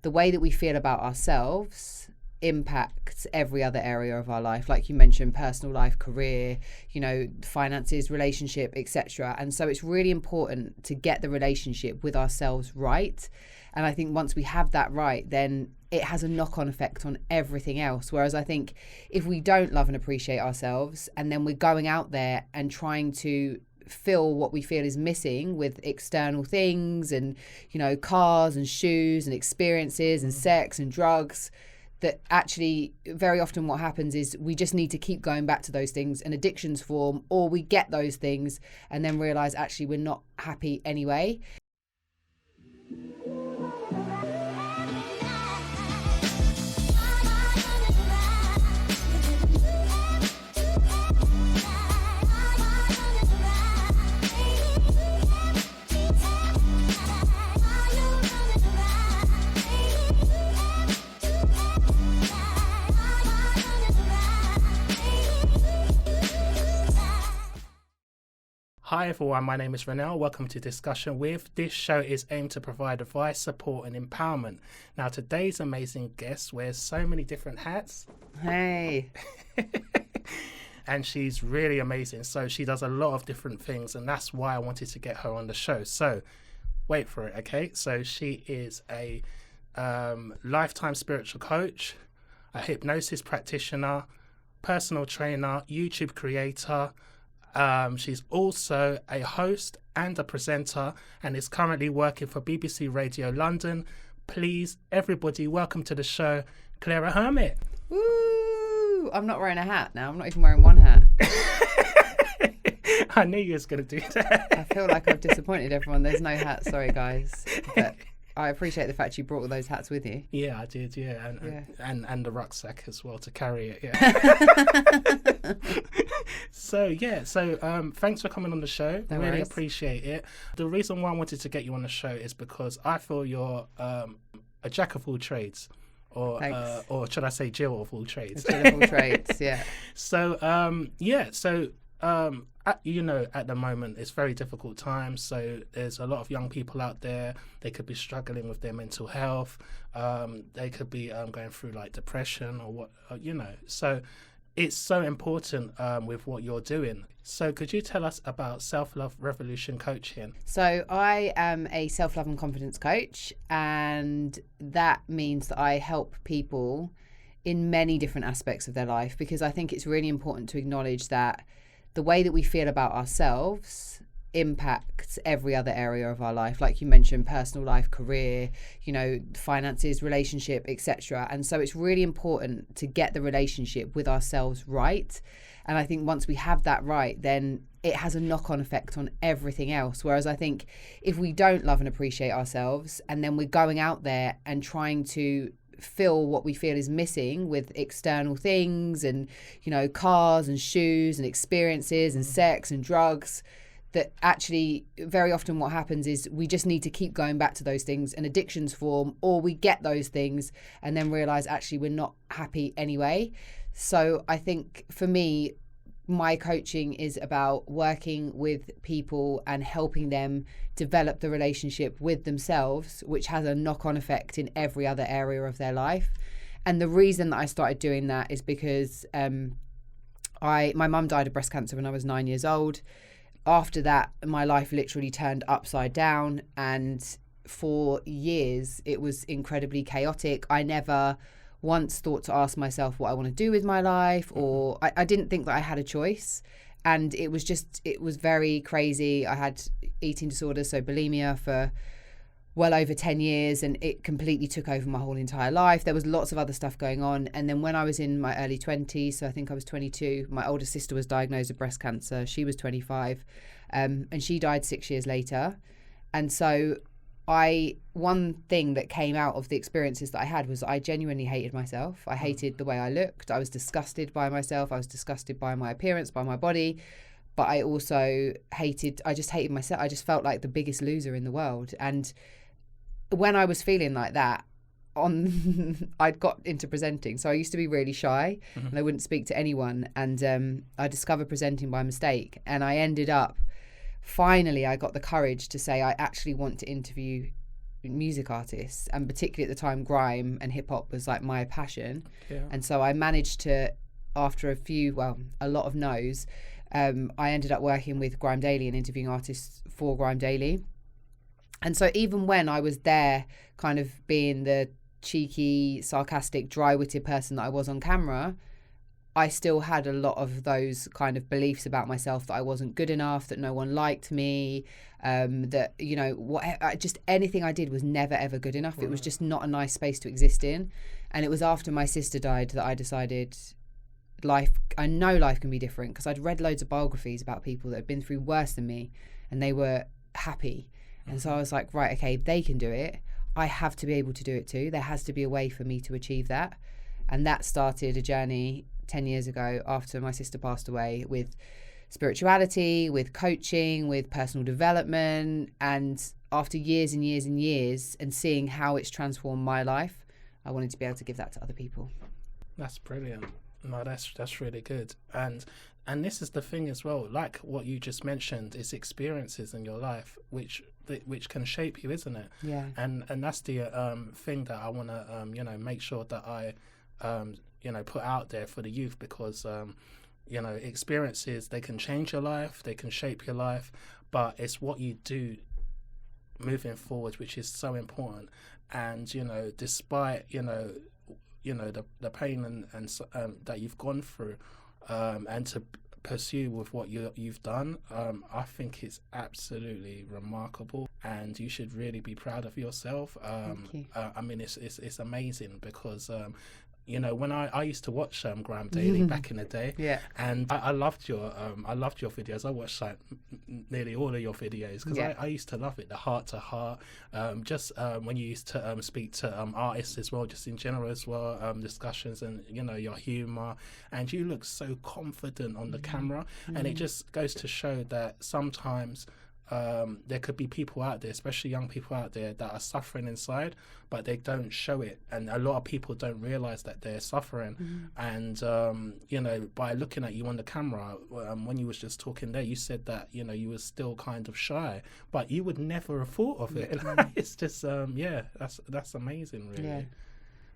the way that we feel about ourselves impacts every other area of our life, like you mentioned, personal life, career, finances, relationship, etc. And so it's really important to get the relationship with ourselves right. And I think once we have that right, then it has a knock-on effect on everything else. Whereas I think if we don't love and appreciate ourselves, and then we're going out there and trying to fill what we feel is missing with external things and, cars and shoes and experiences and sex and drugs, that actually very often what happens is we just need to keep going back to those things and addictions form, or we get those things and then realize actually we're not happy anyway. Hi everyone, my name is Rehnell. Welcome to Discussion With. This show is aimed to provide advice, support and empowerment. Now today's amazing guest wears so many different hats. Hey. And she's really amazing. So she does a lot of different things, and that's why I wanted to get her on the show. So wait for it, okay? So she is a lifetime spiritual coach, a hypnosis practitioner, personal trainer, YouTube creator. She's also a host and a presenter, and is currently working for BBC Radio London. Please, everybody, welcome to the show, Claira Hermet. Woo! I'm not wearing a hat now. I'm not even wearing one hat. I knew you was going to do that. I feel like I've disappointed everyone. There's no hat. Sorry, guys. But I appreciate the fact you brought all those hats with you. Yeah, I did, yeah. And the rucksack as well to carry it, yeah. So thanks for coming on the show. No really worries. Appreciate it. The reason why I wanted to get you on the show is because I feel you're a jack of all trades, or should I say Jill of all trades? Jill of all trades, yeah. At the moment it's very difficult times, so there's a lot of young people out there. They could be struggling with their mental health, they could be going through like depression or what, so it's so important with what you're doing. So could you tell us about Self-Love Revolution Coaching? So I am a self-love and confidence coach, and that means that I help people in many different aspects of their life, because I think it's really important to acknowledge that the way that we feel about ourselves impacts every other area of our life, like you mentioned, personal life, career, finances, relationship, etc. And so it's really important to get the relationship with ourselves right. And I think once we have that right, then it has a knock-on effect on everything else. Whereas I think if we don't love and appreciate ourselves, and then we're going out there and trying to fill what we feel is missing with external things and, cars and shoes and experiences and sex and drugs, that actually very often what happens is we just need to keep going back to those things and addictions form, or we get those things and then realize actually we're not happy anyway. So I think for me, my coaching is about working with people and helping them develop the relationship with themselves, which has a knock-on effect in every other area of their life. And the reason that I started doing that is because my mum died of breast cancer when I was 9 years old. After that, my life literally turned upside down, and for years it was incredibly chaotic. I never once thought to ask myself what I want to do with my life, or I didn't think that I had a choice. And it was very crazy. I had eating disorders, so bulimia, for well over 10 years, and it completely took over my whole entire life. There was lots of other stuff going on. And then when I was in my early 20s, so I think I was 22, my older sister was diagnosed with breast cancer. She was 25, and she died 6 years later. And so one thing that came out of the experiences that I had was I genuinely hated myself. I hated the way I looked. I was disgusted by myself. I was disgusted by my appearance, by my body. But I also hated myself. I just felt like the biggest loser in the world. And when I was feeling like that, I'd got into presenting. So I used to be really shy, and I wouldn't speak to anyone. And I discovered presenting by mistake. And I ended up, finally, I got the courage to say, I actually want to interview music artists, and particularly at the time grime and hip hop was like my passion. Yeah. And so I managed to, after a lot of no's, I ended up working with Grime Daily and interviewing artists for Grime Daily. And so even when I was there kind of being the cheeky, sarcastic, dry-witted person that I was on camera, I still had a lot of those kind of beliefs about myself, that I wasn't good enough, that no one liked me, that, you know, just anything I did was never, ever good enough. Right. It was just not a nice space to exist in. And it was after my sister died that I decided I know life can be different, because I'd read loads of biographies about people that had been through worse than me and they were happy. And so I was like, right, okay, if they can do it, I have to be able to do it too. There has to be a way for me to achieve that. And that started a journey 10 years ago after my sister passed away, with spirituality, with coaching, with personal development. And after years and years and years and seeing how it's transformed my life, I wanted to be able to give that to other people. That's brilliant. No, that's really good. And this is the thing as well, like what you just mentioned, is experiences in your life which can shape you, isn't it? Yeah. And that's the thing that I want to make sure that I put out there for the youth, because experiences, they can change your life, they can shape your life, but it's what you do moving forward which is so important. And despite the pain and that you've gone through, and to pursue with what you've done, I think it's absolutely remarkable, and you should really be proud of yourself. Thank you. I mean, it's amazing, because when I used to watch Grime Daily back in the day, yeah, and I loved your videos. I watched like nearly all of your videos, because I used to love it, the heart to heart, just when you used to speak to artists as well, just in general as well, discussions, and your humor, and you look so confident on the camera, and it just goes to show that sometimes there could be people out there, especially young people out there, that are suffering inside, but they don't show it, and a lot of people don't realize that they're suffering. And by looking at you on the camera, when you was just talking there, you said that you were still kind of shy, but you would never have thought of it. It's just that's amazing, really. Yeah.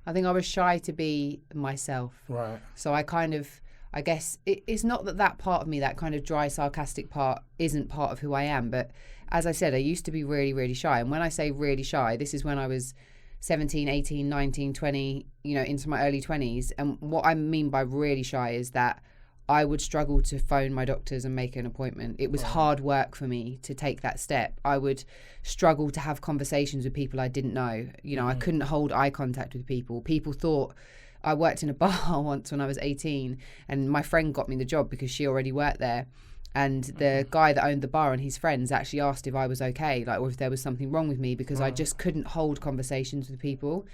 I think I was shy to be myself, right? So I guess it's not that part of me, that kind of dry, sarcastic part, isn't part of who I am. But as I said, I used to be really, really shy. And when I say really shy, this is when I was 17, 18, 19, 20, into my early 20s. And what I mean by really shy is that I would struggle to phone my doctors and make an appointment. It was hard work for me to take that step. I would struggle to have conversations with people I didn't know. I couldn't hold eye contact with people. People thought... I worked in a bar once when I was 18, and my friend got me the job because she already worked there. And the guy that owned the bar and his friends actually asked if I was okay, or if there was something wrong with me, because I just couldn't hold conversations with people.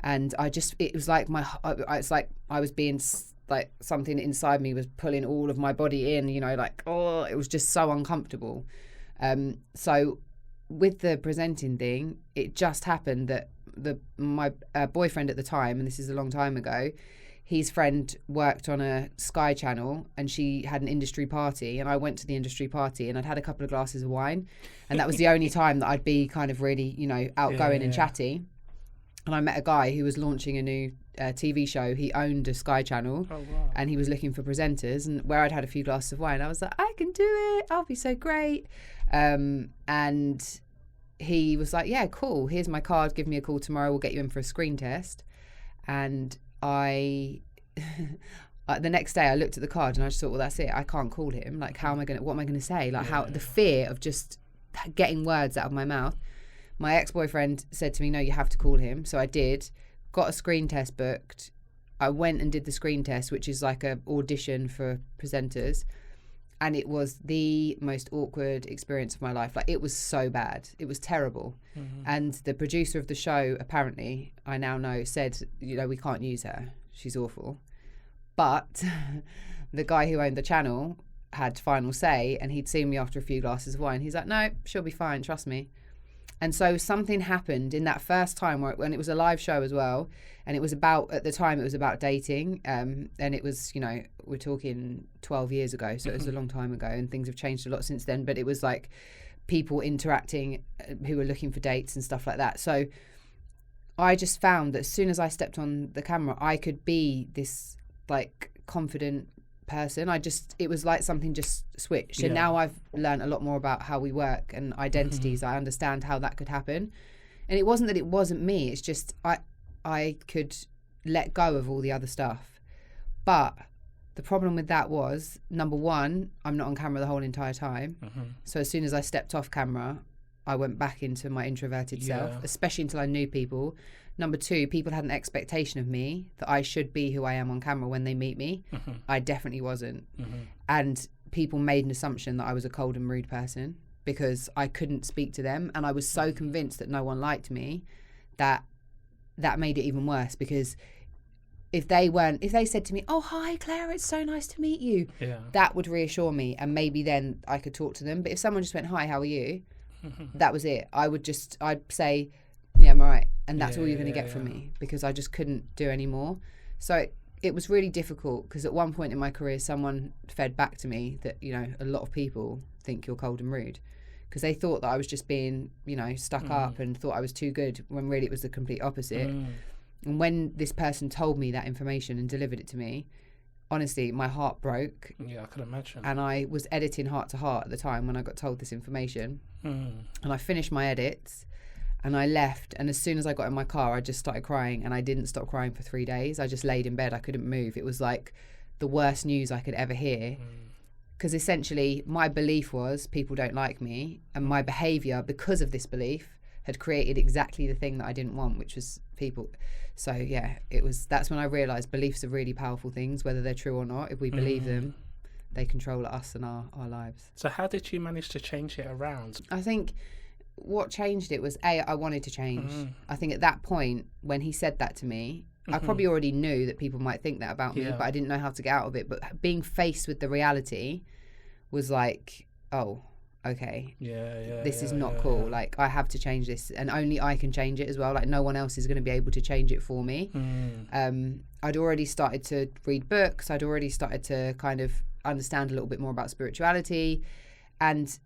And it was like it's like I was being like, something inside me was pulling all of my body in, it was just so uncomfortable. So with the presenting thing, it just happened that my boyfriend at the time, and this is a long time ago, his friend worked on a Sky channel, and she had an industry party, and I went to the industry party, and I'd had a couple of glasses of wine, and that was the only time that I'd be kind of really outgoing and chatty. And I met a guy who was launching a new TV show. He owned a Sky channel. And he was looking for presenters, and where I'd had a few glasses of wine, I was like, I can do it, I'll be so great. And he was like, yeah, cool, here's my card, give me a call tomorrow, we'll get you in for a screen test. And I the next day I looked at the card and I just thought, well, that's it, I can't call him. Like, what am I going to say? Like, how the fear of just getting words out of my mouth. My ex-boyfriend said to me, no, you have to call him. So I did, got a screen test booked. I went and did the screen test, which is like a audition for presenters. And it was the most awkward experience of my life. Like, it was so bad. It was terrible. And the producer of the show, apparently, I now know, said, we can't use her. She's awful. But the guy who owned the channel had final say, and he'd seen me after a few glasses of wine. He's like, no, she'll be fine, trust me. And so something happened in that first time when it was a live show as well. And it was about, at the time, it was about dating. And it was, we're talking 12 years ago. So it was a long time ago, and things have changed a lot since then. But it was like people interacting who were looking for dates and stuff like that. So I just found that as soon as I stepped on the camera, I could be this like confident person. It was like something just switched. And now I've learned a lot more about how we work and identities. I understand how that could happen. And it wasn't that it wasn't me. It's just I could let go of all the other stuff. But the problem with that was, number one, I'm not on camera the whole entire time. So as soon as I stepped off camera, I went back into my introverted self, especially until I knew people. Number two, people had an expectation of me that I should be who I am on camera when they meet me. I definitely wasn't. And people made an assumption that I was a cold and rude person because I couldn't speak to them. And I was so convinced that no one liked me that made it even worse, because if they said to me, "Oh, hi, Claire, it's so nice to meet you," that would reassure me, and maybe then I could talk to them. But if someone just went, "Hi, how are you?" that was it. I'd say, "Yeah, I'm all right," and that's all you're going to get from me, because I just couldn't do any more. So it was really difficult, because at one point in my career, someone fed back to me that, you know, a lot of people think you're cold and rude, because they thought that I was just being, you know, stuck up and thought I was too good, when really it was the complete opposite. And when this person told me that information and delivered it to me, honestly, my heart broke. Yeah, I could imagine. And I was editing Heart to Heart at the time when I got told this information. And I finished my edits and I left. And as soon as I got in my car, I just started crying, and I didn't stop crying for 3 days. I just laid in bed. I couldn't move. It was like the worst news I could ever hear. Because essentially my belief was people don't like me, and my behaviour, because of this belief, had created exactly the thing that I didn't want, which was people. So yeah, that's when I realised beliefs are really powerful things, whether they're true or not. If we believe them, they control us and our lives. So how did you manage to change it around? I think what changed it was, I wanted to change. I think at that point, when he said that to me, I probably already knew that people might think that about me, but I didn't know how to get out of it. But being faced with the reality was like, oh, okay, this is not cool. Like, I have to change this, and only I can change it as well. Like, no one else is going to be able to change it for me. I'd already started to read books. I'd already started to kind of understand a little bit more about spirituality, and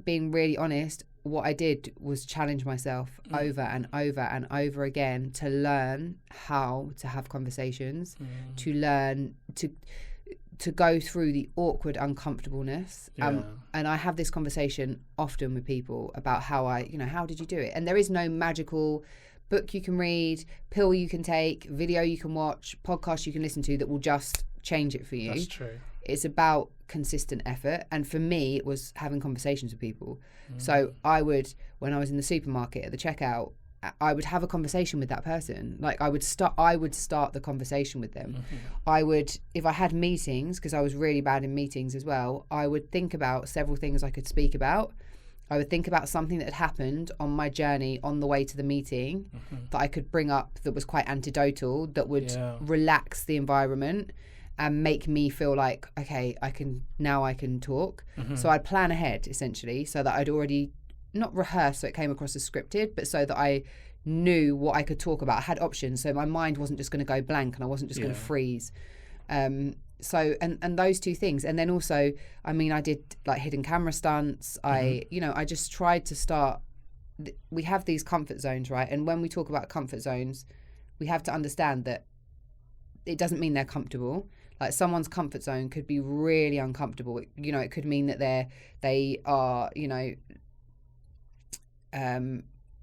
being really honest, what I did was challenge myself over and over and over again to learn how to have conversations, to learn to go through the awkward uncomfortableness. And I have this conversation often with people about how did you do it? And there is no magical book you can read, pill you can take, video you can watch, podcast you can listen to that will just change it for you. That's true. It's about consistent effort. And for me, it was having conversations with people. So I would, when I was in the supermarket at the checkout, I would have a conversation with that person. Like, I would start the conversation with them. I would, if I had meetings, because I was really bad in meetings as well, I would think about several things I could speak about. I would think about something that had happened on my journey on the way to the meeting that I could bring up that was quite anecdotal, that would relax the environment and make me feel like, okay, I can talk. So I'd plan ahead, essentially, so that I'd already not rehearsed so it came across as scripted, but so that I knew what I could talk about. I had options, so my mind wasn't just going to go blank and I wasn't just going to freeze. So those two things. And then also, I mean, I did like hidden camera stunts. I just tried to start. We have these comfort zones, right? And when we talk about comfort zones, we have to understand that it doesn't mean they're comfortable. Like, someone's comfort zone could be really uncomfortable. It could mean that they are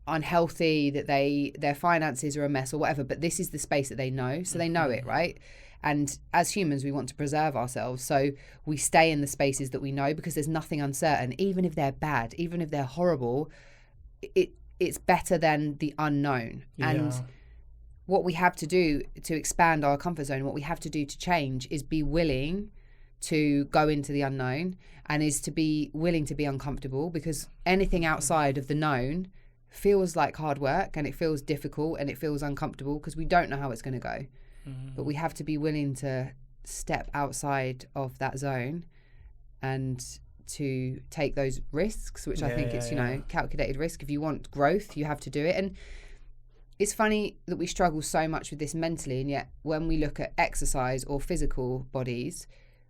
unhealthy, that their finances are a mess or whatever, but this is the space that they know, so they know it, right? And as humans, we want to preserve ourselves, so we stay in the spaces that we know, because there's nothing uncertain. Even if they're bad, even if they're horrible, it's better than the unknown. And what we have to do to expand our comfort zone, what we have to do to change, is be willing to go into the unknown, and is to be willing to be uncomfortable, because anything outside of the known feels like hard work, and it feels difficult, and it feels uncomfortable, because we don't know how it's going to go. But we have to be willing to step outside of that zone and to take those risks, which I think it's calculated risk. If you want growth, you have to do it. And it's funny that we struggle so much with this mentally, and yet when we look at exercise or physical bodies,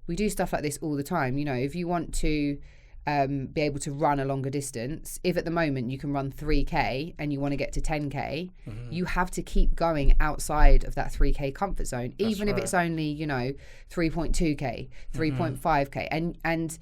we do stuff like this all the time. If you want to be able to run a longer distance. If at the moment you can run 3K and you want to get to 10K, you have to keep going outside of that 3K comfort zone, even if it's only, 3.2K, 3.5K. And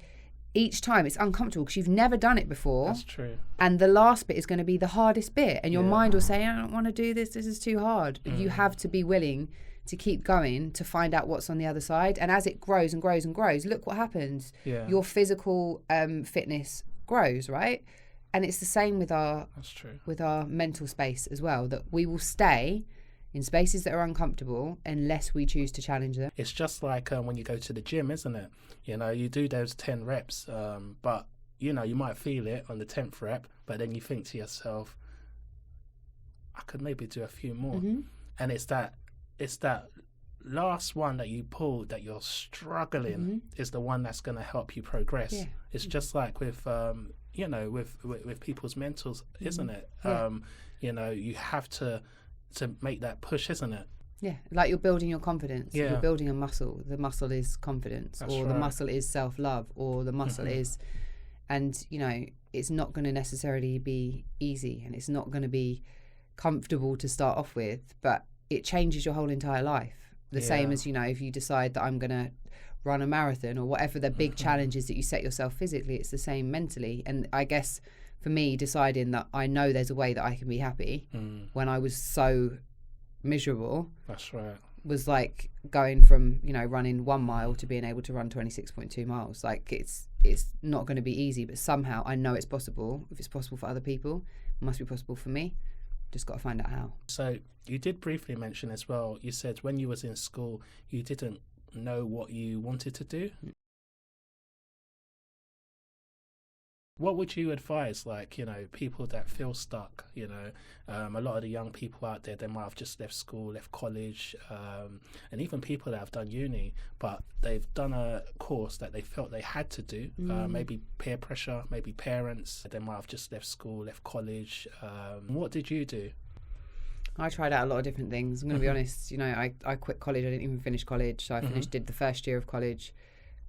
each time it's uncomfortable because you've never done it before. That's true. And the last bit is going to be the hardest bit. And your mind will say, I don't want to do this. This is too hard. But you have to be willing to keep going to find out what's on the other side. And as it grows and grows and grows, look what happens. Yeah. Your physical fitness grows, right? And it's the same with our mental space as well, that we will stay in spaces that are uncomfortable unless we choose to challenge them. It's just like when you go to the gym, isn't it? You do those 10 reps, but, you might feel it on the 10th rep, but then you think to yourself, I could maybe do a few more. And it's that last one that you pull that you're struggling is the one that's going to help you progress. Yeah. It's just like with with people's mentals, isn't it? You have to make that push, isn't it? Yeah, like you're building your confidence. You're building a muscle. The muscle is confidence, the muscle is self-love, or the muscle is, and it's not going to necessarily be easy, and it's not going to be comfortable to start off with, but it changes your whole entire life. The same as, if you decide that I'm going to run a marathon or whatever the big challenge is that you set yourself physically, it's the same mentally. And I guess for me, deciding that I know there's a way that I can be happy when I was so miserable. That's right. Was like going from, running 1 mile to being able to run 26.2 miles. Like it's not going to be easy, but somehow I know it's possible. If it's possible for other people, it must be possible for me. Just got to find out how. So you did briefly mention as well, you said when you was in school, you didn't know what you wanted to do. What would you advise, people that feel stuck, a lot of the young people out there, they might have just left school, left college, and even people that have done uni, but they've done a course that they felt they had to do, maybe peer pressure, maybe parents, they might have just left school, left college. What did you do? I tried out a lot of different things. I'm going to be honest, I quit college. I didn't even finish college. So I did the first year of college.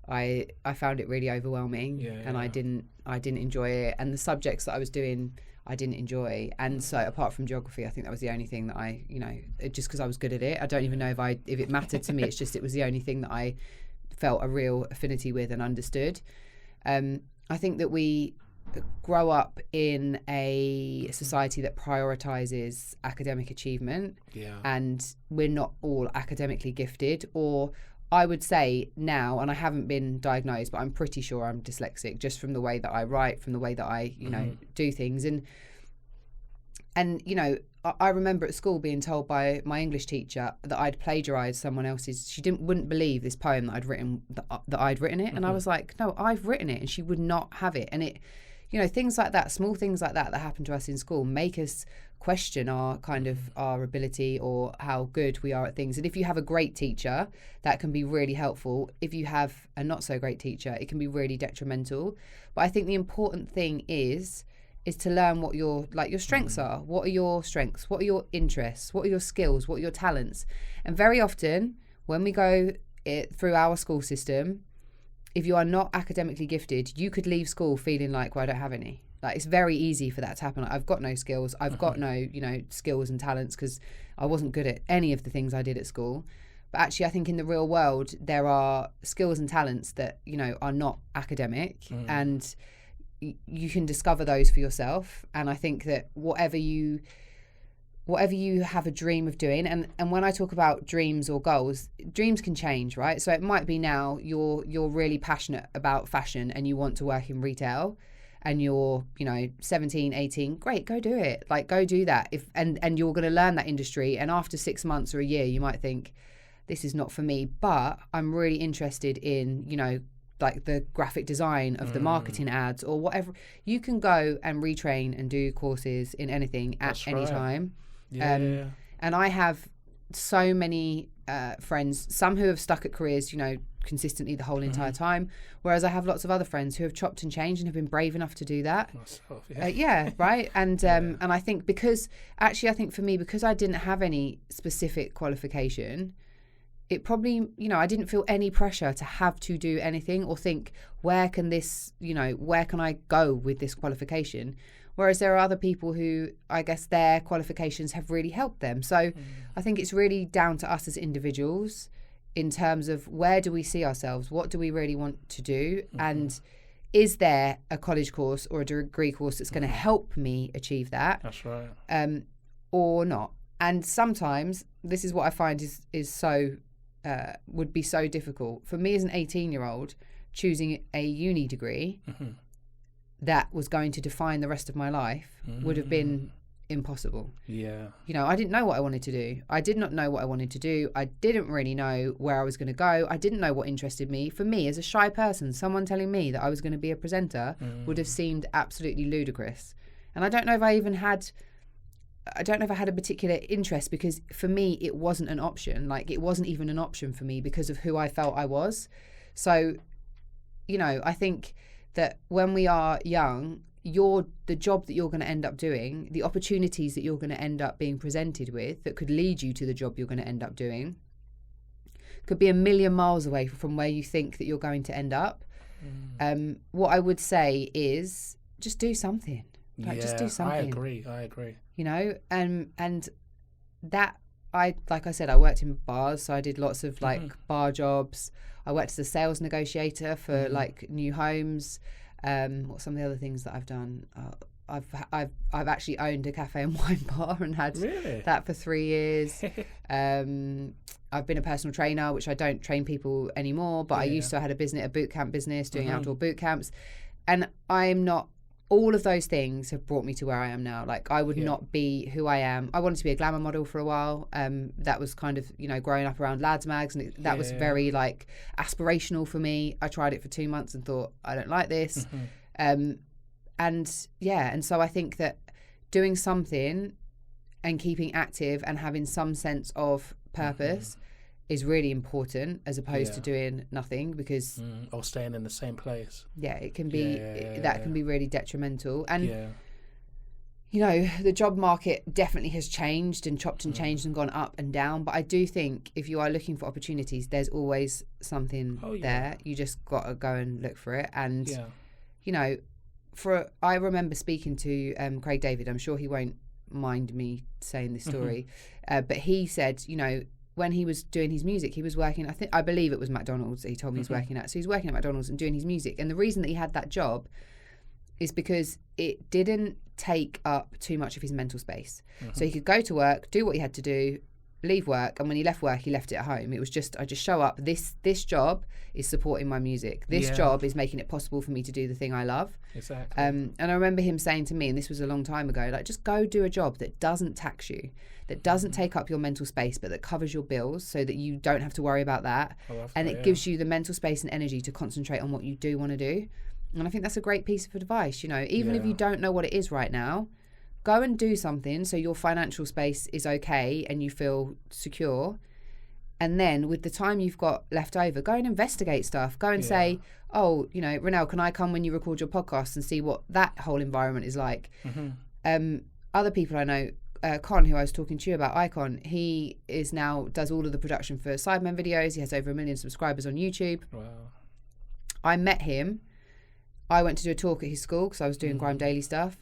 I found it really overwhelming, and I didn't enjoy it, and the subjects that I was doing I didn't enjoy. And so apart from geography, I think that was the only thing that I, just because I was good at it, I don't even know if it mattered to me. It's just it was the only thing that I felt a real affinity with and understood. I think that we grow up in a society that prioritizes academic achievement, and we're not all academically gifted, or I would say now, and I haven't been diagnosed, but I'm pretty sure I'm dyslexic just from the way that I write, from the way that I, do things. And I remember at school being told by my English teacher that I'd plagiarized someone else's. She wouldn't believe this poem that I'd written, that I'd written it. And I was like, no, I've written it. And she would not have it. And it, things like that, small things like that happen to us in school make us question our ability or how good we are at things. And if you have a great teacher, that can be really helpful. If you have a not so great teacher, it can be really detrimental. But I think the important thing is to learn what your strengths are. What are your strengths? What are your interests? What are your skills? What are your talents? And very often when we go through our school system, if you are not academically gifted, you could leave school feeling like, well, I don't have any. Like, it's very easy for that to happen. Like, I've got no skills. I've got no, skills and talents because I wasn't good at any of the things I did at school. But actually, I think in the real world, there are skills and talents that, are not academic, and you can discover those for yourself. And I think that whatever you have a dream of doing, and when I talk about dreams or goals, dreams can change, right? So it might be now you're really passionate about fashion and you want to work in retail, and you're 17, 18, great, go do it. Like, go do that. And you're going to learn that industry, and after 6 months or a year you might think, this is not for me, but I'm really interested in like the graphic design of the marketing ads or whatever. You can go and retrain and do courses in anything at any time. And I have so many friends, some who have stuck at careers, consistently the whole entire time, whereas I have lots of other friends who have chopped and changed and have been brave enough to do that. Myself, right. And and I think I think for me, because I didn't have any specific qualification, it probably, you know, I didn't feel any pressure to have to do anything or think, where can I go with this qualification? Whereas there are other people who, I guess, their qualifications have really helped them. So I think it's really down to us as individuals in terms of where do we see ourselves? What do we really want to do? And is there a college course or a degree course that's going to help me achieve that? That's right. Or not? And sometimes this is what I find is so would be so difficult for me as an 18-year-old choosing a uni degree that was going to define the rest of my life would have been impossible. Yeah. You know, I didn't know what I wanted to do. I did not know what I wanted to do. I didn't really know where I was going to go. I didn't know what interested me. For me, as a shy person, someone telling me that I was going to be a presenter would have seemed absolutely ludicrous. And I don't know if I had a particular interest, because for me, it wasn't an option. Like, it wasn't even an option for me because of who I felt I was. So, you know, I think that when we are young, the job that you're going to end up doing, the opportunities that you're going to end up being presented with that could lead you to the job you're going to end up doing could be a million miles away from where you think that you're going to end up. What I would say is just do something. Just do something. I agree. You know, and that like I said, I worked in bars, so I did lots of bar jobs. I worked as a sales negotiator for like new homes. What some of the other things that I've done? I've actually owned a cafe and wine bar and had that for 3 years. I've been a personal trainer, which I don't train people anymore, but I used to. I had a boot camp business doing outdoor boot camps, and I'm not. All of those things have brought me to where I am now. Like, I would not be who I am. I wanted to be a glamour model for a while. That was kind of, you know, growing up around lads mags, and that was very like aspirational for me. I tried it for 2 months and thought, I don't like this. And so I think that doing something and keeping active and having some sense of purpose is really important, as opposed to doing nothing, because or staying in the same place. It can be can be really detrimental. And you know, the job market definitely has changed and chopped and changed and gone up and down, but I do think if you are looking for opportunities, there's always something there. You just got to go and look for it. And you know, I remember speaking to Craig David. I'm sure he won't mind me saying this story, but he said, you know, when he was doing his music, he was working, I believe it was McDonald's that he told me he was working at. So he's working at McDonald's and doing his music. And the reason that he had that job is because it didn't take up too much of his mental space. So he could go to work, do what he had to do, leave work, and when he left work, he left it at home. It was just, I just show up. This job is supporting my music. This job is making it possible for me to do the thing I love. Exactly. And I remember him saying to me, and this was a long time ago, like, just go do a job that doesn't tax you, that doesn't take up your mental space, but that covers your bills so that you don't have to worry about that. And it gives you the mental space and energy to concentrate on what you do want to do. And I think that's a great piece of advice. You know, even if you don't know what it is right now, go and do something so your financial space is okay and you feel secure. And then with the time you've got left over, go and investigate stuff. Go and say, oh, you know, Rehnell, can I come when you record your podcast and see what that whole environment is like? Other people I know, Con, who I was talking to you about, Icon, he is now does all of the production for Sidemen videos. He has over 1 million subscribers on YouTube. Wow. I met him. I went to do a talk at his school because I was doing Grime Daily stuff.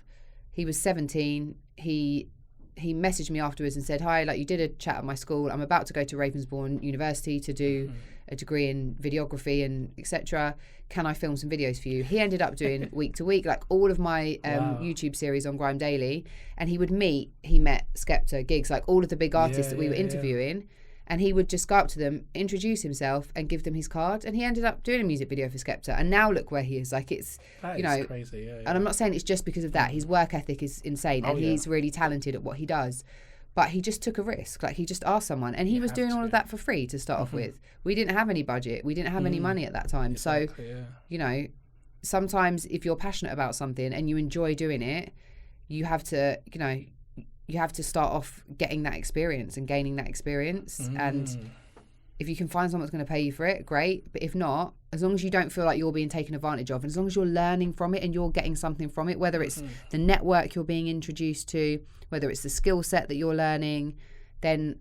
He was 17. He messaged me afterwards and said, hi, like, you did a chat at my school. I'm about to go to Ravensbourne University to do a degree in videography and etc. Can I film some videos for you? He ended up doing week to week, like all of my YouTube series on Grime Daily. And he met Skepta, Gigs, like all of the big artists that we were interviewing. And he would just go up to them, introduce himself, and give them his card. And he ended up doing a music video for Skepta. And now look where he is. Like, it's, that you know, is crazy. And I'm not saying it's just because of that. His work ethic is insane, and he's really talented at what he does. But he just took a risk. Like, he just asked someone, and he was doing all of that for free to start off with. We didn't have any budget. We didn't have any money at that time. Exactly, so, you know, sometimes if you're passionate about something and you enjoy doing it, you have to, you know, you have to start off getting that experience and gaining that experience. And if you can find someone that's going to pay you for it, great. But if not, as long as you don't feel like you're being taken advantage of, and as long as you're learning from it and you're getting something from it, whether it's the network you're being introduced to, whether it's the skill set that you're learning, then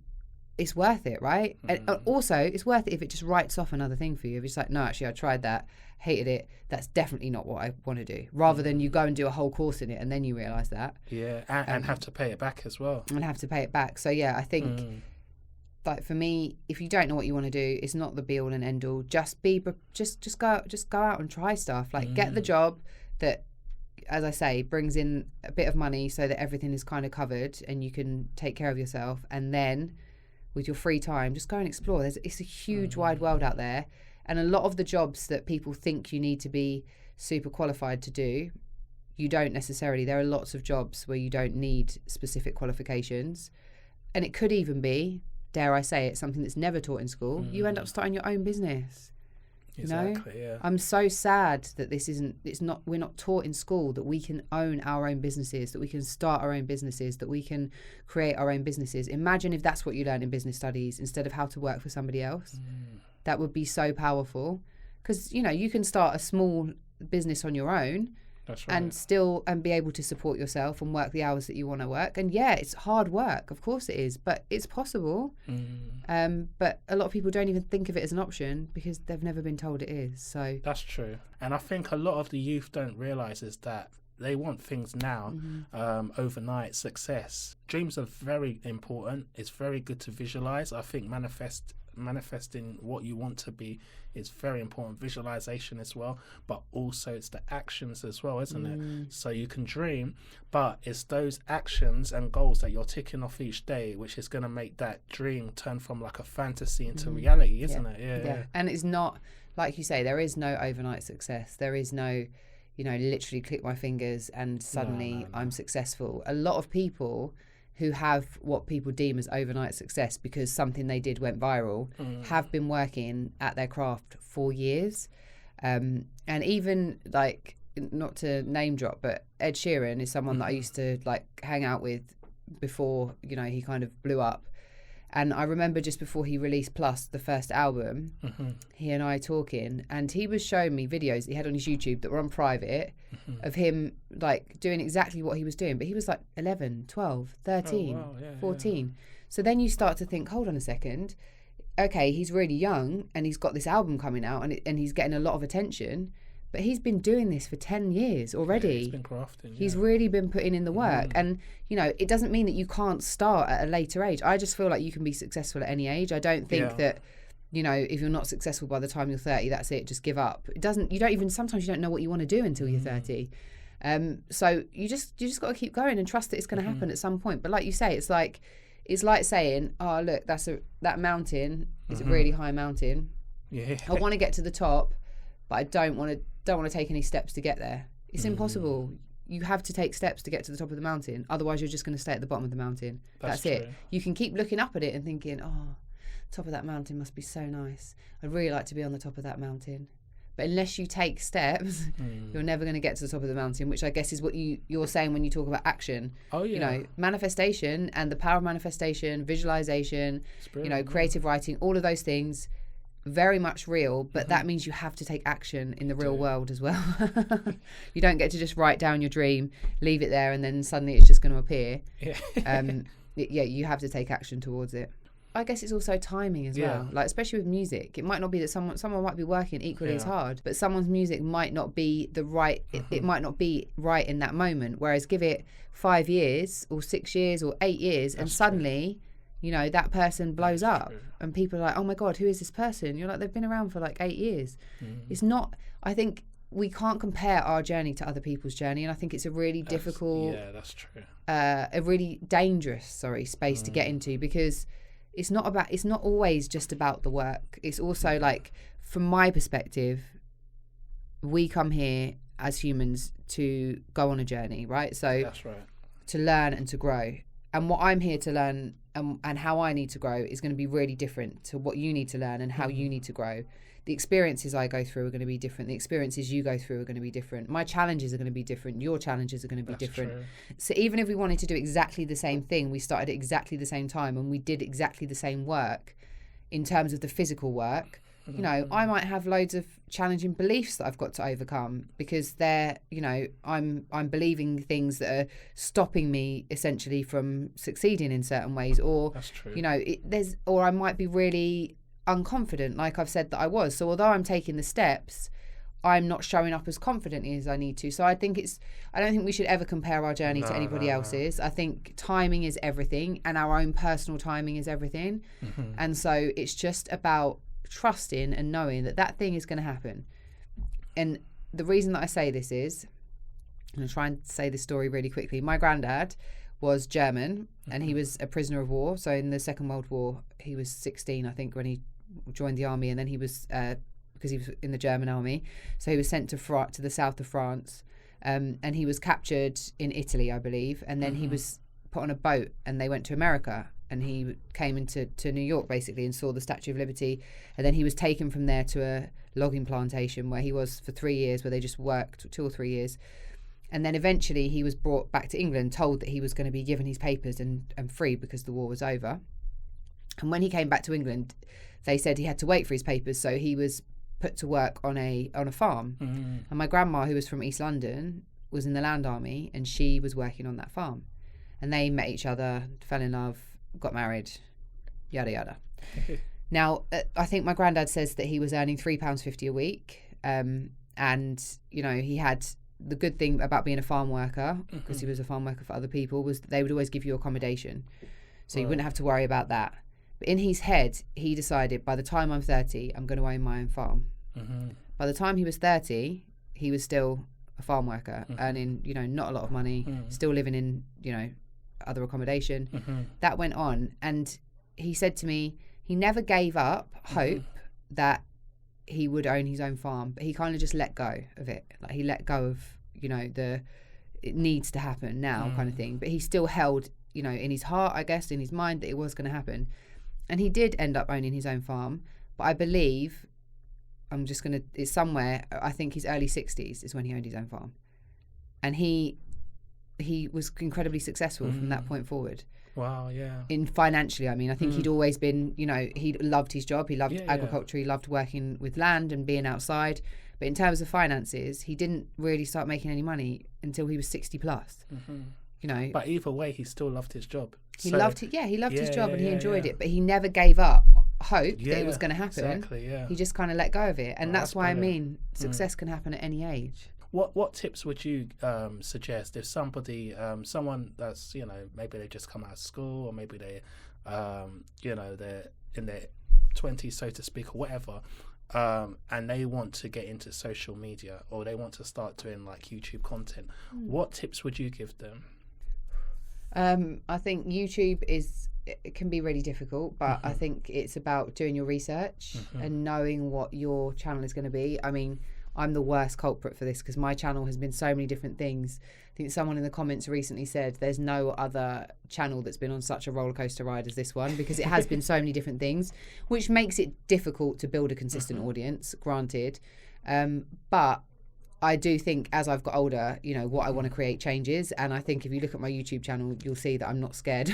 it's worth it, right? And also, it's worth it if it just writes off another thing for you. If it's like, no, actually, I tried that, hated it. That's definitely not what I want to do. Rather than you go and do a whole course in it and then you realise that. Yeah, and have to pay it back as well. And have to pay it back. So, yeah, I think, like, for me, if you don't know what you want to do, it's not the be-all and end-all. Just go out and try stuff. Like, get the job that, as I say, brings in a bit of money so that everything is kind of covered and you can take care of yourself. And then with your free time, just go and explore. It's a huge wide world out there. And a lot of the jobs that people think you need to be super qualified to do, you don't necessarily. There are lots of jobs where you don't need specific qualifications. And it could even be, dare I say it, something that's never taught in school. You end up starting your own business. Exactly, yeah. I'm so sad that we're not taught in school that we can own our own businesses, that we can start our own businesses, that we can create our own businesses. Imagine if that's what you learn in business studies instead of how to work for somebody else. That would be so powerful, because you can start a small business on your own. That's right. And be able to support yourself and work the hours that you want to work. And yeah, it's hard work, of course it is, but it's possible. But a lot of people don't even think of it as an option because they've never been told it is. So that's true. And I think a lot of the youth don't realise is that they want things now, overnight success. Dreams are very important. It's very good to visualise. I think manifesting what you want to be is very important. Visualization as well, but also it's the actions as well, isn't it? So you can dream, but it's those actions and goals that you're ticking off each day which is going to make that dream turn from like a fantasy into reality, isn't it? Yeah. And it's not, like you say, there is no overnight success. There is no literally click my fingers and suddenly no. I'm successful. A lot of people who have what people deem as overnight success because something they did went viral have been working at their craft for years. And even, like, not to name drop, but Ed Sheeran is someone that I used to like hang out with before, he kind of blew up. And I remember just before he released Plus, the first album, he and I talking, and he was showing me videos that he had on his YouTube that were on private of him like doing exactly what he was doing. But he was like 11, 12, 13, 14. Yeah. So then you start to think, hold on a second. Okay, he's really young and he's got this album coming out and he's getting a lot of attention. But he's been doing this for 10 years already. Yeah, he's been crafting. He's really been putting in the work. And, it doesn't mean that you can't start at a later age. I just feel like you can be successful at any age. I don't think that, if you're not successful by the time you're 30, that's it, just give up. Sometimes you don't know what you want to do until you're 30. So you just got to keep going and trust that it's going to happen at some point. But like you say, it's like saying, oh, look, that mountain is a really high mountain. Yeah. I want to get to the top, but I don't want to take any steps to get there. It's impossible. You have to take steps to get to the top of the mountain. Otherwise, you're just going to stay at the bottom of the mountain. That's it. You can keep looking up at it and thinking, oh, top of that mountain must be so nice. I'd really like to be on the top of that mountain. But unless you take steps, you're never going to get to the top of the mountain, which I guess is what you're saying when you talk about action. Oh, yeah. Manifestation and the power of manifestation, visualization, creative writing, all of those things, very much real, but that means you have to take action in the real world as well. You don't get to just write down your dream, leave it there, and then suddenly it's just going to appear. You have to take action towards it. I guess it's also timing as well, like especially with music. It might not be that someone might be working equally as hard, but someone's music might not be the right. It might not be right in that moment. Whereas give it 5 years or 6 years or 8 years, and suddenly, that person blows up, and people are like, "Oh my God, who is this person?" You're like, they've been around for like 8 years. It's not. I think we can't compare our journey to other people's journey, and I think it's a really difficult. Yeah, that's true. A really dangerous, space to get into, because it's not always just about the work. It's also like, from my perspective, we come here as humans to go on a journey, right? So that's right. To learn and to grow. And what I'm here to learn and how I need to grow is going to be really different to what you need to learn and how you need to grow. The experiences I go through are going to be different. The experiences you go through are going to be different. My challenges are going to be different. Your challenges are going to be different. True. So even if we wanted to do exactly the same thing, we started at exactly the same time and we did exactly the same work in terms of the physical work, You know, I might have loads of challenging beliefs that I've got to overcome because they're, you know, I'm believing things that are stopping me essentially from succeeding in certain ways, or That's true. you know, or I might be really unconfident, like I've said that I was. So although I'm taking the steps, I'm not showing up as confidently as I need to. So I don't think we should ever compare our journey to anybody else's. I think timing is everything, and our own personal timing is everything. And so it's just about trusting and knowing that thing is going to happen. And the reason that I say this is, I'm going to try and say this story really quickly. My granddad was German, and he was a prisoner of war. So in the Second World War, he was 16, I think, when he joined the army, and then he was because he was in the German army, so he was sent to the south of France, and he was captured in Italy, I believe, and then he was put on a boat, and they went to America, and he came into New York basically and saw the Statue of Liberty, and then he was taken from there to a logging plantation where he was for 3 years, where they just worked 2 or 3 years. And then eventually he was brought back to England, told that he was going to be given his papers and free because the war was over. And when he came back to England, they said he had to wait for his papers, so he was put to work on a farm. And my grandma, who was from East London, was in the Land Army, and she was working on that farm. And they met each other, fell in love, got married, yada yada. Now, I think my granddad says that he was earning £3.50 a week, and you know, he had the good thing about being a farm worker, because he was a farm worker for other people, was that they would always give you accommodation, so you wouldn't have to worry about that. But in his head, he decided, by the time I'm 30, I'm going to own my own farm. By the time he was 30, he was still a farm worker, earning, you know, not a lot of money, still living in, you know, other accommodation. That went on, and he said to me, he never gave up hope that he would own his own farm, but he kind of just let go of it. Like, he let go of, you know, it needs to happen now kind of thing. But he still held, you know, in his heart, I guess, in his mind, that it was going to happen. And he did end up owning his own farm. But I believe, it's somewhere, I think his early 60s is when he owned his own farm. And he was incredibly successful from that point forward. Wow, yeah. In financially, I mean, I think he'd always been, you know, he loved his job. He loved agriculture. He loved working with land and being outside. But in terms of finances, he didn't really start making any money until he was 60 plus. You know. But either way, he still loved his job. He loved it. Yeah, he loved his job and he enjoyed it. But he never gave up hope that it was going to happen. Exactly, yeah. He just kind of let go of it. And that's why brilliant. I mean, success can happen at any age. What tips would you suggest if someone that's, you know, maybe they just come out of school, or maybe they, you know, they're in their 20s, so to speak, or whatever, and they want to get into social media, or they want to start doing like YouTube content, what tips would you give them? I think YouTube it can be really difficult, but I think it's about doing your research and knowing what your channel is going to be. I mean, I'm the worst culprit for this because my channel has been so many different things. I think someone in the comments recently said there's no other channel that's been on such a roller coaster ride as this one, because it has been so many different things, which makes it difficult to build a consistent audience, granted. But I do think as I've got older, you know, what I want to create changes. And I think if you look at my YouTube channel, you'll see that I'm not scared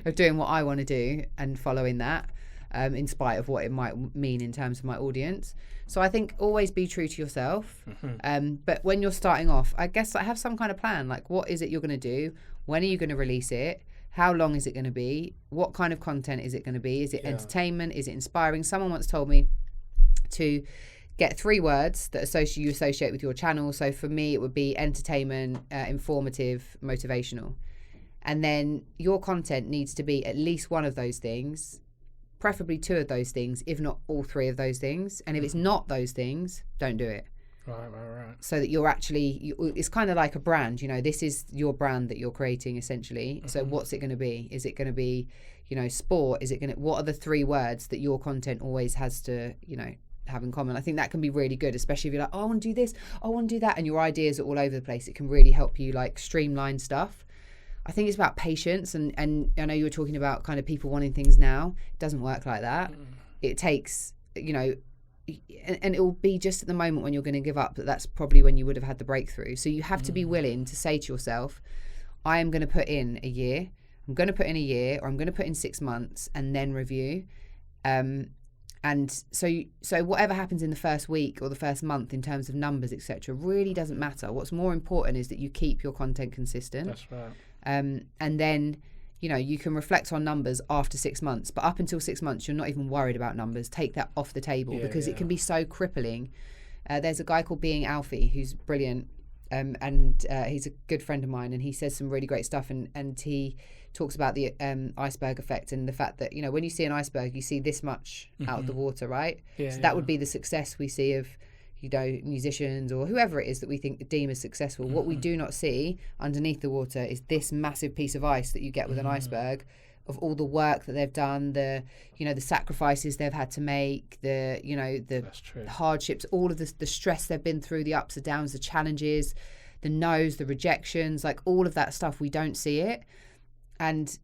of doing what I want to do and following that. In spite of what it might mean in terms of my audience. So I think always be true to yourself. But when you're starting off, I guess like have some kind of plan. Like, what is it you're going to do? When are you going to release it? How long is it going to be? What kind of content is it going to be? Is it entertainment? Is it inspiring? Someone once told me to get 3 words that you associate with your channel. So for me, it would be entertainment, informative, motivational. And then your content needs to be at least one of those things, preferably 2 of those things, if not all 3 of those things. And if it's not those things, don't do it. Right. So that you're actually, it's kind of like a brand, you know, this is your brand that you're creating essentially. So what's it going to be? Is it going to be, you know, sport? What are the 3 words that your content always has to, you know, have in common? I think that can be really good, especially if you're like, oh, I want to do this, I want to do that, and your ideas are all over the place. It can really help you like streamline stuff. I think it's about patience, and I know you were talking about kind of people wanting things now. It doesn't work like that. It takes, you know, and it will be just at the moment when you're going to give up that's probably when you would have had the breakthrough. So you have to be willing to say to yourself, I am going to put in a year, I'm going to put in a year, or I'm going to put in 6 months and then review. And And so whatever happens in the first week or the first month in terms of numbers, etc., really doesn't matter. What's more important is that you keep your content consistent. That's right. And then, you know, you can reflect on numbers after 6 months, but up until 6 months, you're not even worried about numbers. Take that off the table because it can be so crippling. There's a guy called Being Alfie who's brilliant, and he's a good friend of mine, and he says some really great stuff, and he talks about the iceberg effect and the fact that, you know, when you see an iceberg, you see this much out of the water, right? So that would be the success we see of, you know, musicians or whoever it is that we deem as successful. What we do not see underneath the water is this massive piece of ice that you get with an iceberg, of all the work that they've done, the, you know, the sacrifices they've had to make, the, you know, the hardships, all of the stress they've been through, the ups and downs, the challenges, the no's, the rejections, like all of that stuff, we don't see it. And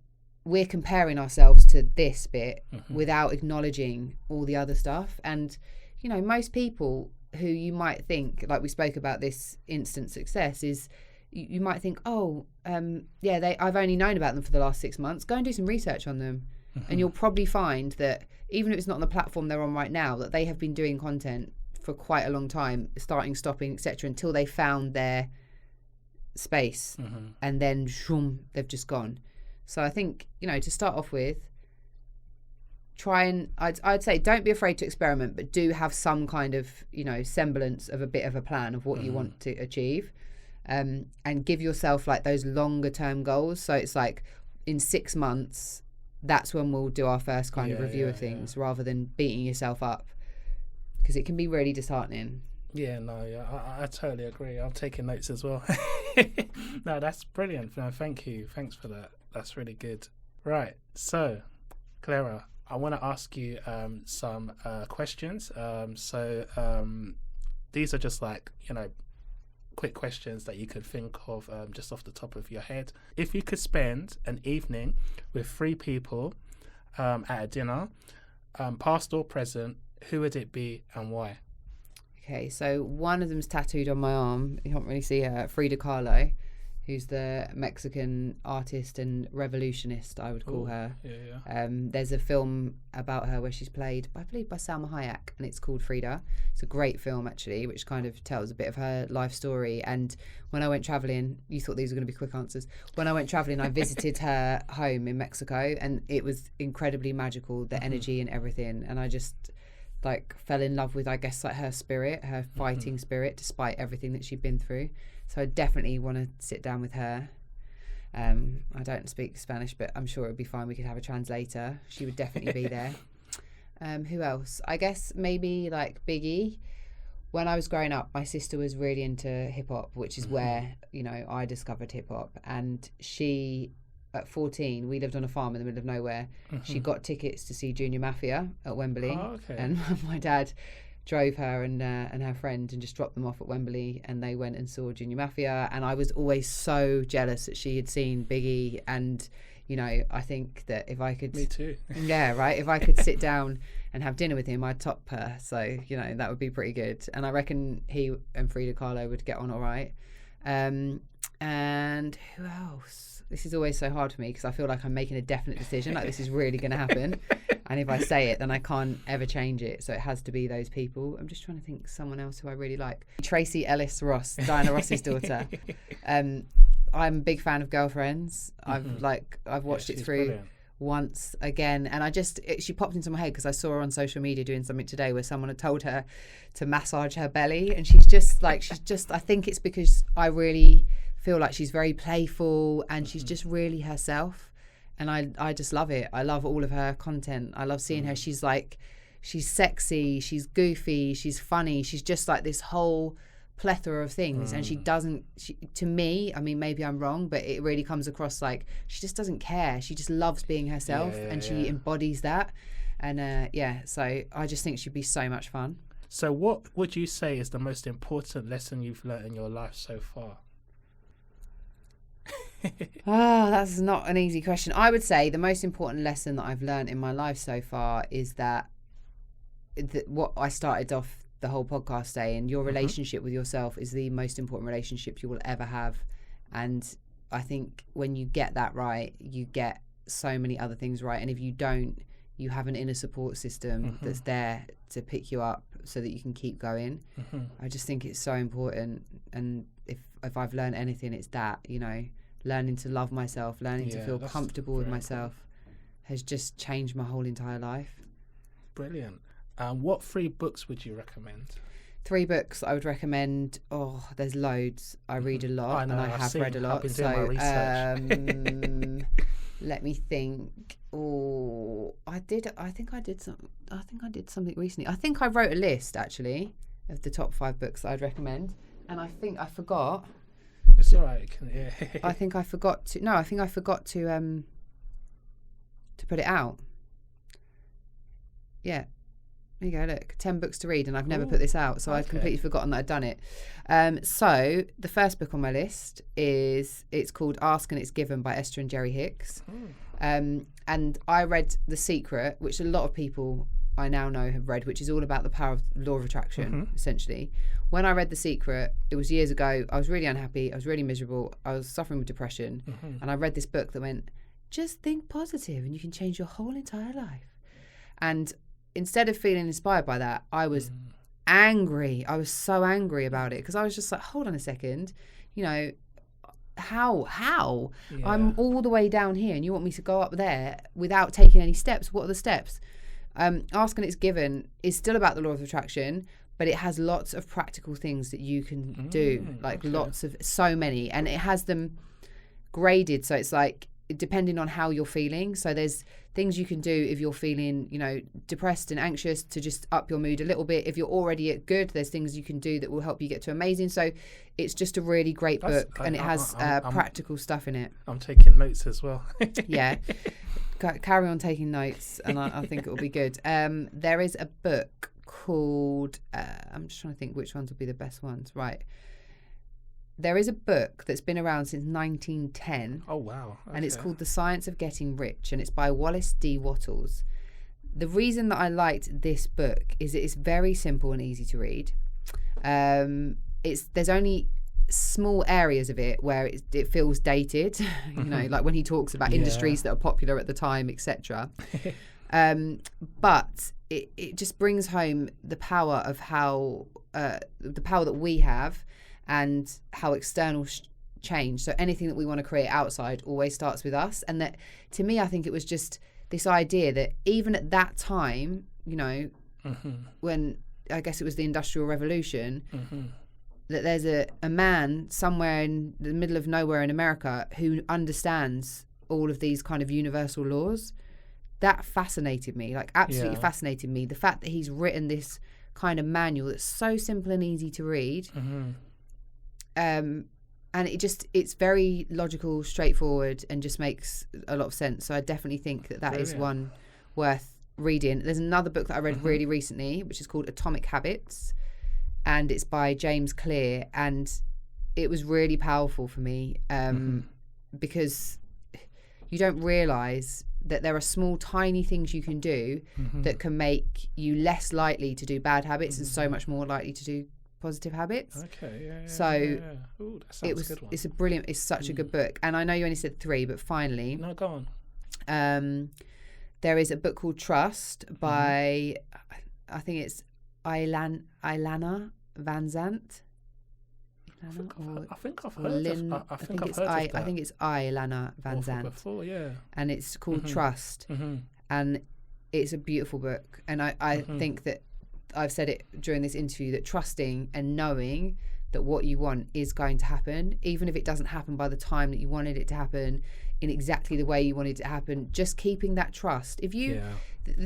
we're comparing ourselves to this bit without acknowledging all the other stuff. And, you know, most people who you might think, like we spoke about this instant success, is you might think, I've only known about them for the last 6 months. Go and do some research on them. And you'll probably find that even if it's not on the platform they're on right now, that they have been doing content for quite a long time, starting, stopping, etc., until they found their space. And then they've just gone. So I think, you know, to start off with, try and I'd say don't be afraid to experiment, but do have some kind of, you know, semblance of a bit of a plan of what you want to achieve, and give yourself like those longer term goals. So it's like in 6 months, that's when we'll do our first kind of review of things, rather than beating yourself up, because it can be really disheartening. I totally agree. I'm taking notes as well. No, that's brilliant. No, thank you. Thanks for that. That's really good. Right. So, Claira, I want to ask you some questions. These are just like, you know, quick questions that you could think of just off the top of your head. If you could spend an evening with 3 people at a dinner, past or present, who would it be and why? Okay, so one of them's tattooed on my arm. You can't really see her. Frida Kahlo, who's the Mexican artist and revolutionist, I would call her. There's a film about her where she's played, I believe, by Salma Hayek, and it's called Frida. It's a great film, actually, which kind of tells a bit of her life story. And when I went travelling, you thought these were going to be quick answers. When I went travelling, I visited her home in Mexico, and it was incredibly magical, the energy and everything. And I just like fell in love with, I guess, like her spirit, her fighting spirit, despite everything that she'd been through. So I definitely want to sit down with her. I don't speak Spanish, but I'm sure it would be fine. We could have a translator. She would definitely be there. Who else? I guess maybe like Biggie. When I was growing up, my sister was really into hip hop, which is where, you know, I discovered hip hop. And she, at 14, we lived on a farm in the middle of nowhere. She got tickets to see Junior Mafia at Wembley. And my dad drove her and her friend and just dropped them off at Wembley, and they went and saw Junior Mafia. And I was always so jealous that she had seen Biggie. And, you know, I think that if I could... Me too. Yeah, right? If I could sit down and have dinner with him, I'd top her. So, you know, that would be pretty good. And I reckon he and Frida Kahlo would get on all right. And who else? This is always so hard for me because I feel like I'm making a definite decision, like this is really going to happen. And if I say it, then I can't ever change it. So it has to be those people. I'm just trying to think someone else who I really like. Tracy Ellis Ross, Diana Ross's daughter. I'm a big fan of Girlfriends. I've watched it through brilliant. Once again, and she popped into my head because I saw her on social media doing something today where someone had told her to massage her belly, and she's just I think it's because I really feel like she's very playful and she's just really herself, and I just love it. I love all of her content. I love seeing her. She's sexy, she's goofy, she's funny, she's just like this whole plethora of things. And she to me, I mean, maybe I'm wrong, but it really comes across like she just doesn't care. She just loves being herself, she embodies that. And so I just think she'd be so much fun. So what would you say is the most important lesson you've learned in your life so far? That's not an easy question. I would say the most important lesson that I've learned in my life so far is that what I started off the whole podcast saying, your relationship with yourself is the most important relationship you will ever have. And I think when you get that right, you get so many other things right. And if you don't, you have an inner support system that's there to pick you up so that you can keep going. I just think it's so important. And if I've learned anything, it's that, you know, learning to love myself, learning to feel comfortable with myself has just changed my whole entire life. Brilliant. What 3 books would you recommend? 3 books I would recommend. Oh, there's loads. I read a lot, and I have read a lot. I've been doing my research. Let me think. Oh, I think I did something recently. I think I wrote a list actually of the top 5 books that I'd recommend, and I think I forgot. It's all right. I think I forgot to. No, I think I forgot to put it out. Yeah. There you go, look, 10 books to read, and I've never put this out, so I'd completely forgotten that I'd done it. So the first book on my list it's called Ask and It's Given by Esther and Jerry Hicks. And I read The Secret, which a lot of people I now know have read, which is all about the power of law of attraction, essentially. When I read The Secret, it was years ago, I was really unhappy, I was really miserable, I was suffering with depression, and I read this book that went, just think positive and you can change your whole entire life. And instead of feeling inspired by that, I was angry. I was so angry about it because I was just like, hold on a second, you know, how? Yeah. I'm all the way down here and you want me to go up there without taking any steps? What are the steps? Ask and It's Given is still about the law of attraction, but it has lots of practical things that you can do, like so many, and it has them graded. So it's like, depending on how you're feeling. So there's things you can do if you're feeling, you know, depressed and anxious to just up your mood a little bit. If you're already at good, there's things you can do that will help you get to amazing. So it's just a really great book, and it has practical stuff in it. I'm taking notes as well. Yeah. Carry on taking notes, and I think it will be good. There is a book called, I'm just trying to think which ones will be the best ones. Right. There is a book that's been around since 1910. Oh, wow. Okay. And it's called The Science of Getting Rich, and it's by Wallace D. Wattles. The reason that I liked this book is it's very simple and easy to read. There's only small areas of it where it feels dated, you know, like when he talks about industries that are popular at the time, etc. But it just brings home the power of how the power that we have, and how external change. So anything that we want to create outside always starts with us. And that, to me, I think it was just this idea that even at that time, you know, when I guess it was the Industrial Revolution, that there's a man somewhere in the middle of nowhere in America who understands all of these kind of universal laws. That fascinated me, like absolutely fascinated me. The fact that he's written this kind of manual that's so simple and easy to read. And it's very logical, straightforward, and just makes a lot of sense. So I definitely think that is one worth reading. There's another book that I read really recently, which is called Atomic Habits, and it's by James Clear, and it was really powerful for me because you don't realise that there are small, tiny things you can do that can make you less likely to do bad habits and so much more likely to do positive habits. Ooh, that sounds a good one. It's such a good book. And I know you only said 3, but finally, no, go on. There is a book called Trust by I think it's Ilana Van Zandt. I think I've heard of that. I think it's Ilana Van Zandt before, yeah. And it's called Trust, and it's a beautiful book. And I think that I've said it during this interview, that trusting and knowing that what you want is going to happen, even if it doesn't happen by the time that you wanted it to happen, in exactly the way you wanted it to happen, just keeping that trust. The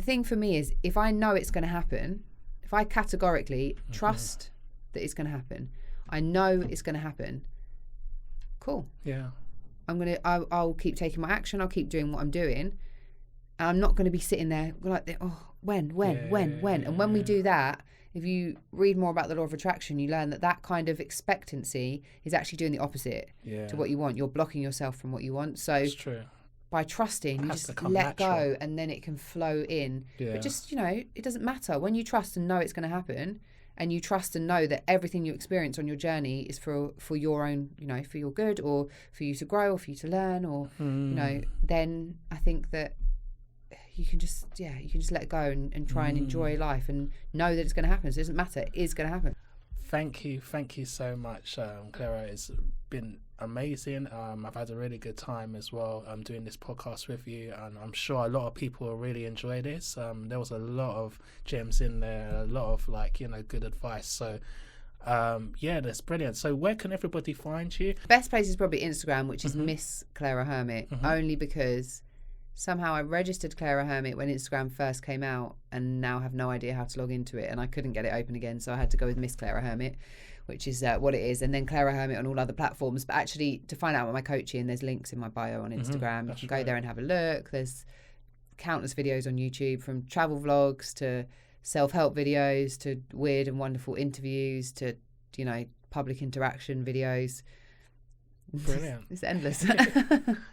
thing for me is, if I know it's going to happen, if I categorically trust that it's going to happen, I know it's going to happen, cool. Yeah. I'll keep taking my action, I'll keep doing what I'm doing, and I'm not going to be sitting there like, when? And when we do that, if you read more about the law of attraction, you learn that kind of expectancy is actually doing the opposite to what you want. You're blocking yourself from what you want. So that's true. By trusting, you just let go, and then it can flow in. Yeah. But just, it doesn't matter. When you trust and know it's going to happen, and you trust and know that everything you experience on your journey is for your own, for your good, or for you to grow, or for you to learn, or, then I think that you can just let go and try and enjoy life and know that it's going to happen. So it doesn't matter, it is going to happen. Thank you so much, Claira. It's been amazing. I've had a really good time as well doing this podcast with you, and I'm sure a lot of people will really enjoy this. There was a lot of gems in there, a lot of good advice. So that's brilliant. So where can everybody find you? Best place is probably Instagram, which is Miss Claira Hermet, only because somehow I registered Claira Hermet when Instagram first came out and now have no idea how to log into it, and I couldn't get it open again, so I had to go with Miss Claira Hermet, which is what it is, and then Claira Hermet on all other platforms. But actually, to find out about my coaching, there's links in my bio on Instagram. You can go there and have a look. There's countless videos on YouTube, from travel vlogs to self-help videos to weird and wonderful interviews to public interaction videos. Brilliant. It's endless.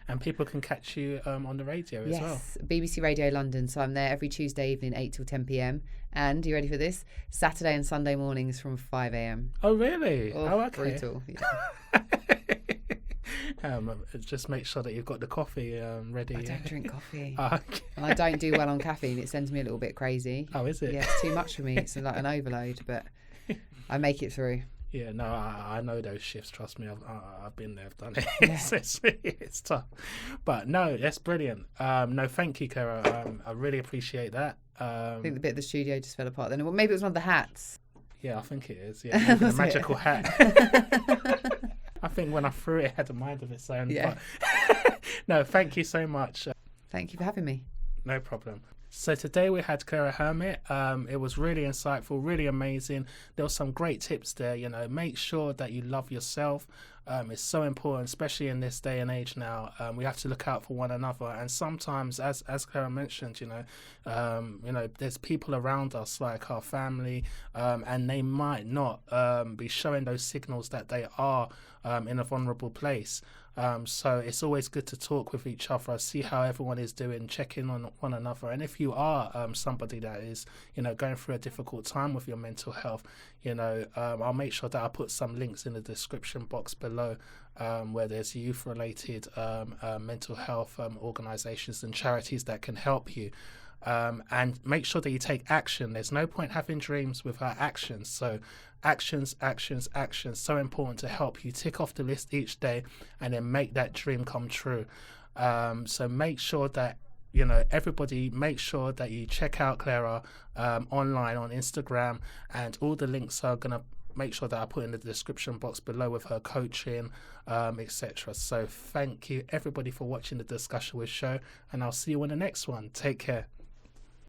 And people can catch you on the radio as well. Yes, BBC Radio London. So I'm there every Tuesday evening, 8 till 10 p.m. And, you ready for this? Saturday and Sunday mornings from 5 a.m. Oh, really? Oh, okay. Brutal. Yeah. Just make sure that you've got the coffee ready. I don't drink coffee. Okay. And I don't do well on caffeine. It sends me a little bit crazy. Oh, is it? Yeah, it's too much for me. It's like an overload, but I make it through. Yeah, no, I know those shifts. Trust me, I've been there, I've done it. Yeah. It's tough, but no, that's brilliant. No, thank you, Claira. I really appreciate that. I think the bit of the studio just fell apart then. Well, maybe it was one of the hats. Yeah, I think it is. Yeah, maybe the magical hat. I think when I threw it, it had a mind of its own. Yeah. But no, thank you so much. Thank you for having me. No problem. So today we had Claira Hermet. It was really insightful, really amazing. There were some great tips there. Make sure that you love yourself. It's so important, especially in this day and age now. We have to look out for one another. And sometimes, as Claira mentioned, there's people around us, like our family, and they might not be showing those signals that they are in a vulnerable place. So it's always good to talk with each other, see how everyone is doing, check in on one another. And if you are somebody that is, going through a difficult time with your mental health, I'll make sure that I put some links in the description box below where there's youth-related mental health organisations and charities that can help you. And make sure that you take action. There's no point having dreams without actions. So actions, so important to help you tick off the list each day and then make that dream come true. So make sure that, everybody, make sure that you check out Claira online on Instagram, and all the links are going to make sure that I put in the description box below with her coaching, etc. So thank you everybody for watching the Discussion With show, and I'll see you on the next one. Take care.